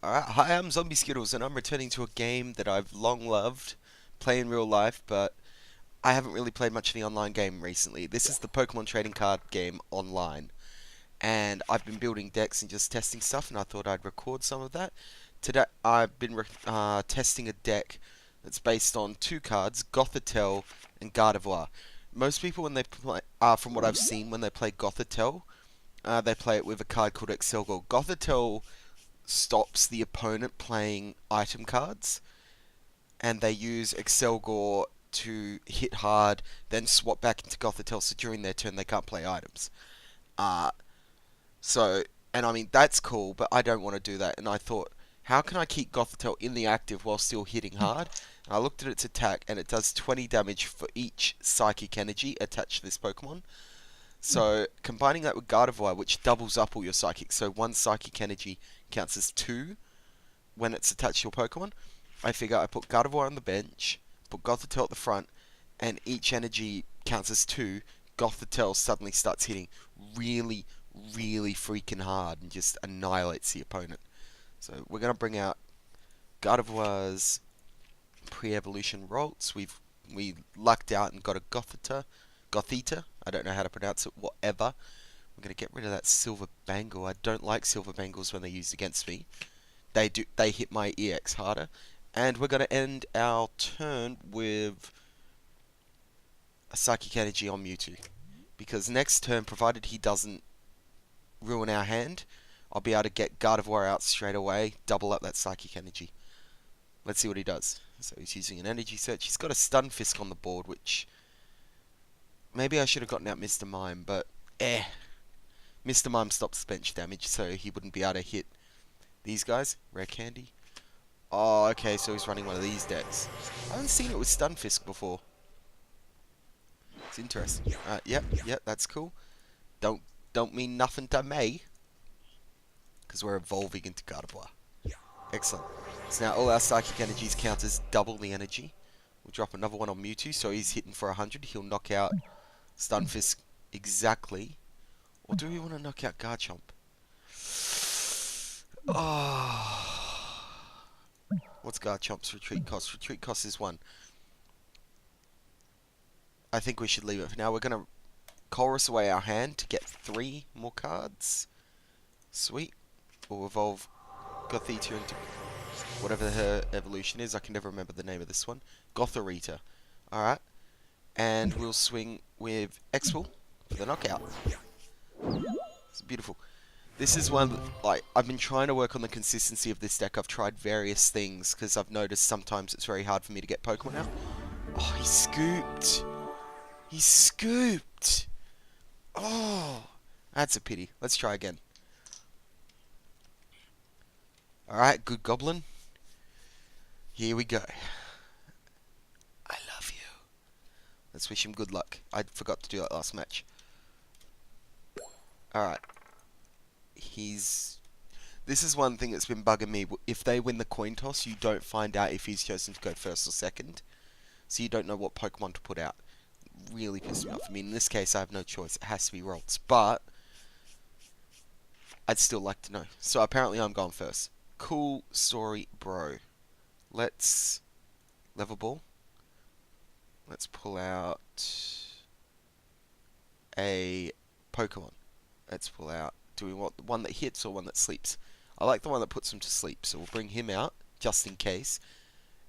Alright, hi, I'm Zombie Skittles, and I'm returning to a game that I've long loved, play in real life, but I haven't really played much of the online game recently. This is the Pokemon trading card game online, and I've been building decks and just testing stuff, and I thought I'd record some of that. Today, I've been testing a deck that's based on two cards, Gothitelle and Gardevoir. Most people, when they play, from what I've seen, when they play Gothitelle, they play it with a card called Excelgor. Gothitelle stops the opponent playing item cards, and they use Excelgor to hit hard, then swap back into Gothitelle, so during their turn they can't play items. Uh, so, and I mean, that's cool, but I don't want to do that, and I thought, how can I keep Gothitelle in the active while still hitting hard? And I looked at its attack, and it does 20 damage for each Psychic Energy attached to this Pokemon. So, combining that with Gardevoir, which doubles up all your Psychics, so one Psychic Energy counts as two when it's attached to your Pokemon. I figure I put Gardevoir on the bench, put Gothitelle at the front, and each energy counts as two. Gothitelle suddenly starts hitting really, really freaking hard and just annihilates the opponent. So we're going to bring out Gardevoir's pre-evolution Rolts. We lucked out and got a Gothita. I don't know how to pronounce it, whatever. We're going to get rid of that Silver Bangle. I don't like Silver Bangles when they're used against me. They hit my EX harder. And we're going to end our turn with a Psychic Energy on Mewtwo. Because next turn, provided he doesn't ruin our hand, I'll be able to get Gardevoir out straight away, double up that Psychic Energy. Let's see what he does. So he's using an Energy Search. He's got a Stunfisk on the board, which maybe I should have gotten out Mr. Mime, but Mr. Mime stops bench damage, so he wouldn't be able to hit these guys. Rare Candy. Oh, okay, so he's running one of these decks. I haven't seen it with Stunfisk before. It's interesting. Yep, that's cool. Don't mean nothing to me. Because we're evolving into Gardevoir. Excellent. So now all our Psychic Energies count as double the energy. We'll drop another one on Mewtwo, so he's hitting for 100. He'll knock out Stunfisk exactly. Or do we want to knock out Garchomp? Oh. What's Garchomp's retreat cost? Retreat cost is 1. I think we should leave it for now. We're going to chorus away our hand to get 3 more cards. Sweet. We'll evolve Gothita into whatever her evolution is. I can never remember the name of this one. Gothorita. Alright. And we'll swing with Expel for the knockout. It's beautiful. This is one, like, I've been trying to work on the consistency of this deck. I've tried various things, because I've noticed sometimes it's very hard for me to get Pokemon out. Oh, he scooped! He scooped! Oh, that's a pity. Let's try again. Alright, good Goblin. Here we go. I love you. Let's wish him good luck. I forgot to do that last match. Alright. This is one thing that's been bugging me. If they win the coin toss, you don't find out if he's chosen to go first or second. So you don't know what Pokemon to put out. Really pissed me off. I mean, in this case, I have no choice. It has to be Rolts. But I'd still like to know. So apparently I'm going first. Cool story, bro. Let's level ball. Let's pull out a Pokemon. Let's pull out. Do we want the one that hits or one that sleeps? I like the one that puts him to sleep, so we'll bring him out just in case.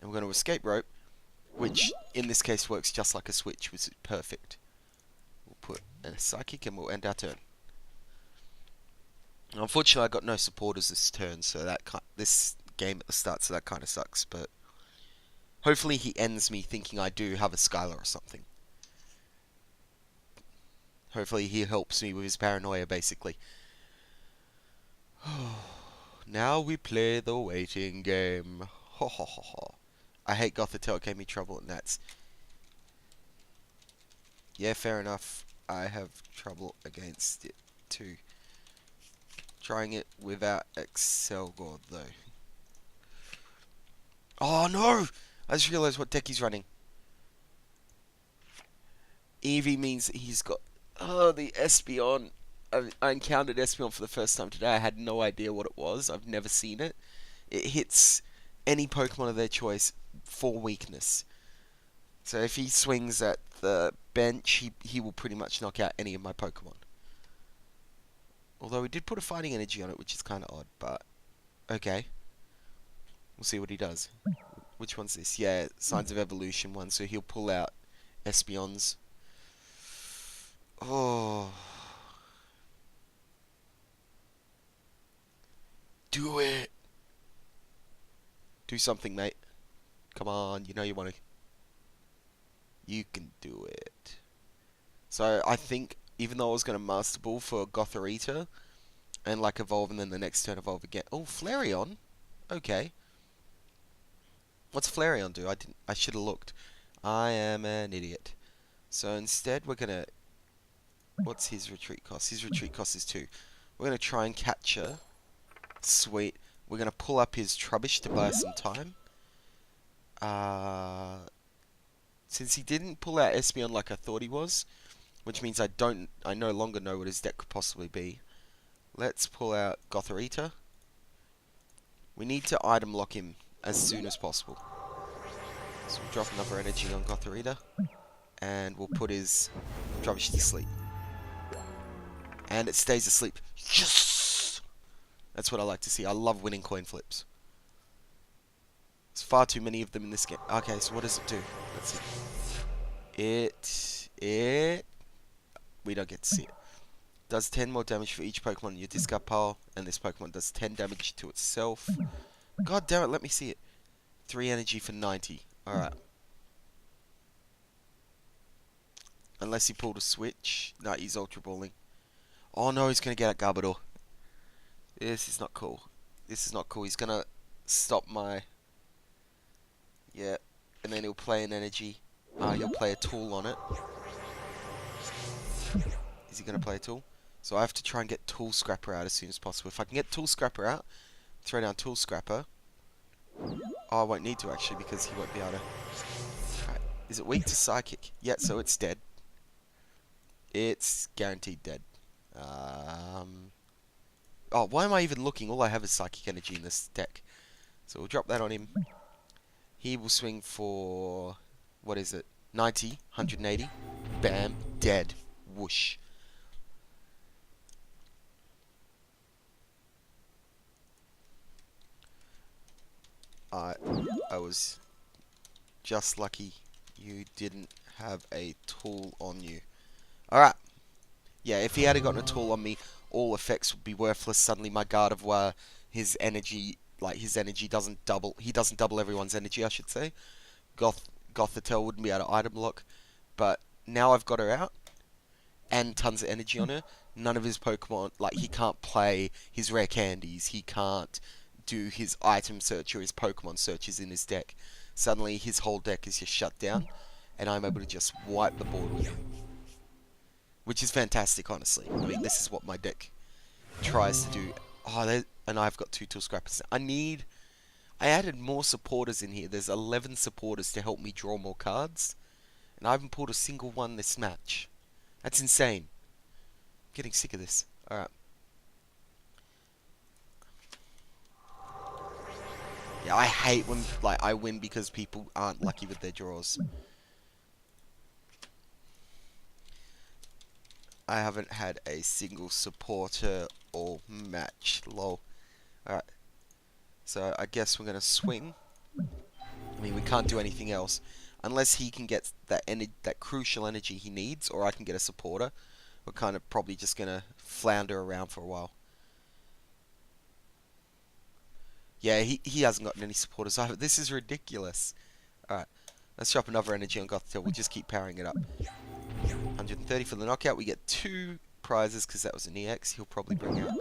And we're going to escape rope, which in this case works just like a switch, which is perfect. We'll put a Psychic and we'll end our turn. Unfortunately, I got no supporters this turn, so this game at the start, so that kind of sucks. But hopefully he ends me thinking I do have a Skylar or something. Hopefully he helps me with his paranoia, basically. Now we play the waiting game. Ho ho ho ho. I hate Gothitelle, it gave me trouble at Nats. Yeah, fair enough. I have trouble against it too. Trying it without Excelgor though. Oh no! I just realised what deck he's running. Eevee means that he's got the Espeon. I encountered Espeon for the first time today. I had no idea what it was. I've never seen it. It hits any Pokemon of their choice for weakness. So if he swings at the bench, he will pretty much knock out any of my Pokemon. Although he did put a fighting energy on it, which is kind of odd, but okay. We'll see what he does. Which one's this? Yeah, Signs of Evolution one, so he'll pull out Espeons. Oh. Do it! Do something, mate. Come on, you know you want to. You can do it. So I think, even though I was going to Master Ball for Gothitelle, and like evolve and then the next turn evolve again. Oh, Flareon? Okay. What's Flareon do? I should have looked. I am an idiot. So instead we're gonna... What's his retreat cost? His retreat cost is 2. We're gonna try and catcher. Sweet. We're gonna pull up his Trubbish to buy some time. Since he didn't pull out Espeon like I thought he was, which means I no longer know what his deck could possibly be. Let's pull out Gothitelle. We need to item lock him as soon as possible. So we'll drop another energy on Gothitelle, and we'll put his Trubbish to sleep. And it stays asleep. Yes! That's what I like to see. I love winning coin flips. There's far too many of them in this game. Okay, so what does it do? Let's see. We don't get to see it. Does 10 more damage for each Pokemon in your discard pile, and this Pokemon does 10 damage to itself. God damn it, let me see it. 3 energy for 90. Alright. Unless he pulled a switch. No, he's Ultra Balling. Oh no, he's gonna get at Gardevoir. This is not cool. This is not cool. He's gonna stop my... Yeah. And then he'll play an energy. He'll play a tool on it. Is he gonna play a tool? So I have to try and get Tool Scrapper out as soon as possible. If I can get Tool Scrapper out, throw down Tool Scrapper. Oh, I won't need to actually because he won't be able to... Right. Is it weak to Psychic? Yeah, so it's dead. It's guaranteed dead. Oh, why am I even looking? All I have is Psychic Energy in this deck. So we'll drop that on him. He will swing for... What is it? 90, 180. Bam. Dead. Whoosh. I was just lucky you didn't have a tool on you. Alright. Yeah, if he had gotten a tool on me, all effects would be worthless. Suddenly my Gardevoir, his energy doesn't double. He doesn't double everyone's energy, I should say. Gothitelle wouldn't be able to item lock. But now I've got her out, and tons of energy on her. None of his Pokemon, like, he can't play his rare candies. He can't do his item search or his Pokemon searches in his deck. Suddenly his whole deck is just shut down, and I'm able to just wipe the board with him. Which is fantastic, honestly. I mean, this is what my deck tries to do. Oh, and I've got 2 Tool Scrappers. I added more supporters in here. There's 11 supporters to help me draw more cards. And I haven't pulled a single one this match. That's insane. I'm getting sick of this. Alright. Yeah, I hate when, like, I win because people aren't lucky with their draws. I haven't had a single supporter all match. Lol. Alright. So, I guess we're going to swing. I mean, we can't do anything else. Unless he can get that crucial energy he needs, or I can get a supporter. We're kind of probably just going to flounder around for a while. Yeah, he hasn't gotten any supporters either. This is ridiculous. Alright, let's drop another energy on Gothitelle. We'll just keep powering it up. 130 for the knockout. We get 2 prizes because that was an EX. He'll probably bring out...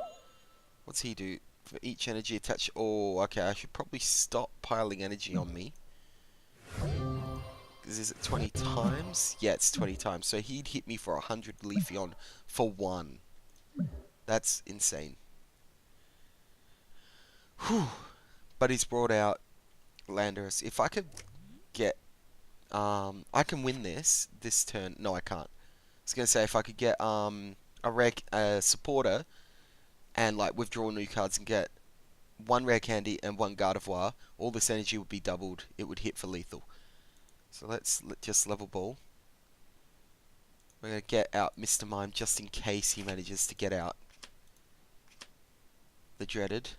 What's he do? For each energy attached... Oh, okay, I should probably stop piling energy on me. Is it 20 times? Yeah, it's 20 times. So he'd hit me for 100 Leafeon for 1. That's insane. Whew. But he's brought out Landorus. If I could get... I can win this turn. No, I can't. I was going to say, if I could get a supporter and like withdraw new cards and get one rare candy, and one Gardevoir, all this energy would be doubled. It would hit for lethal. So let's just level ball. We're going to get out Mr. Mime just in case he manages to get out the dreaded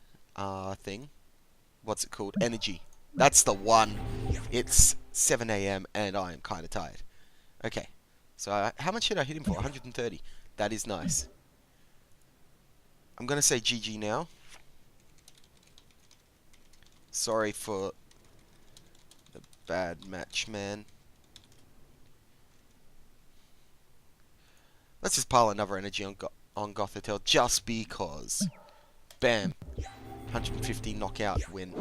thing. What's it called? Energy. That's the one. It's 7 a.m. and I am kind of tired. Okay. So how much did I hit him for? 130. That is nice. I'm going to say GG now. Sorry for the bad match, man. Let's just pile another energy on Gothitelle just because. Bam. 150 knockout win.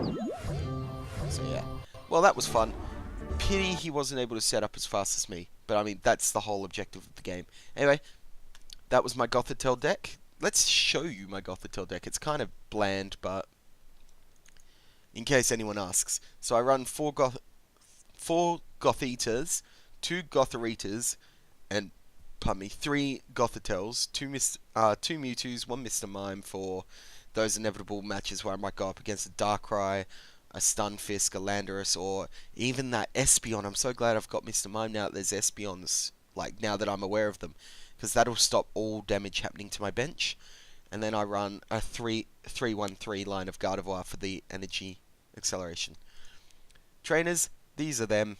So yeah. Well, that was fun. Pity he wasn't able to set up as fast as me. But I mean, that's the whole objective of the game. Anyway, that was my Gothitelle deck. Let's show you my Gothitelle deck. It's kind of bland, but in case anyone asks. So I run four Gothiters, two Gothoritas, and pardon me, 3 Gothitelles, two Mewtwo's, one Mr. Mime for those inevitable matches where I might go up against a Darkrai, a Stunfisk, a Landorus, or even that Espeon. I'm so glad I've got Mr. Mime now that there's Espeons, like now that I'm aware of them, because that'll stop all damage happening to my bench. And then I run a 3-1-3 line of Gardevoir for the energy acceleration. Trainers, these are them.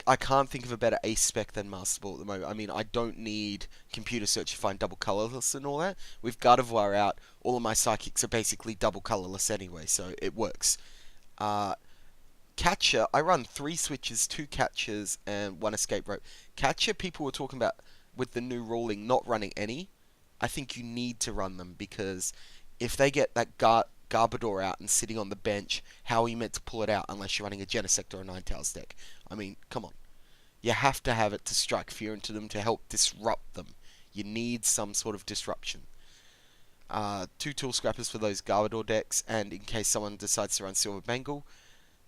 I can't think of a better ace spec than Master Ball at the moment. I mean, I don't need computer search to find double colorless and all that. With Gardevoir out, all of my psychics are basically double colorless anyway, so it works. Catcher, I run 3 switches, 2 catchers, and 1 escape rope. Catcher, people were talking about with the new ruling not running any. I think you need to run them because if they get that Gardevoir out and sitting on the bench, how are you meant to pull it out unless you're running a Genesect or a Ninetales deck? I mean, come on. You have to have it to strike fear into them to help disrupt them. You need some sort of disruption. 2 Tool Scrappers for those Gardevoir decks, and in case someone decides to run Silver Bangle.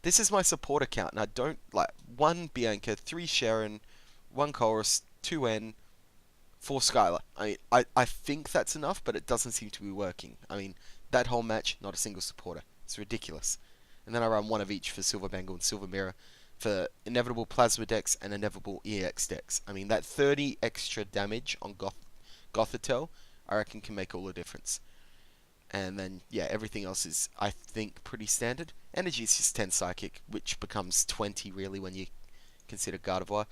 This is my support account, and I don't like 1 Bianca, 3 Sharon, 1 Chorus, 2 N, 4 Skylar. I think that's enough, but it doesn't seem to be working. I mean, that whole match, not a single supporter. It's ridiculous. And then I run 1 of each for Silver Bangle and Silver Mirror for inevitable Plasma decks and inevitable EX decks. I mean, that 30 extra damage on Gothitelle, I reckon can make all the difference. And then, yeah, everything else is, I think, pretty standard. Energy is just 10 Psychic, which becomes 20, really, when you consider Gardevoir.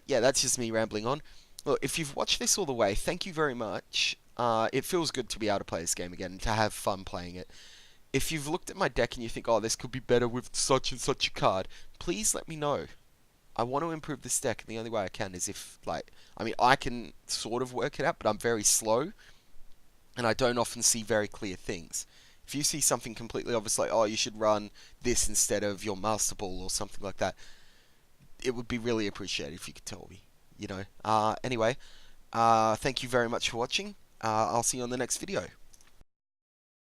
Yeah, that's just me rambling on. Look, if you've watched this all the way, thank you very much. It feels good to be able to play this game again and to have fun playing it. If you've looked at my deck and you think, oh, this could be better with such and such a card, please let me know. I want to improve this deck, and the only way I can is if, like, I mean, I can sort of work it out, but I'm very slow, and I don't often see very clear things. If you see something completely obvious, like, oh, you should run this instead of your Master Ball or something like that, it would be really appreciated if you could tell me, you know. Anyway, thank you very much for watching. I'll see you on the next video.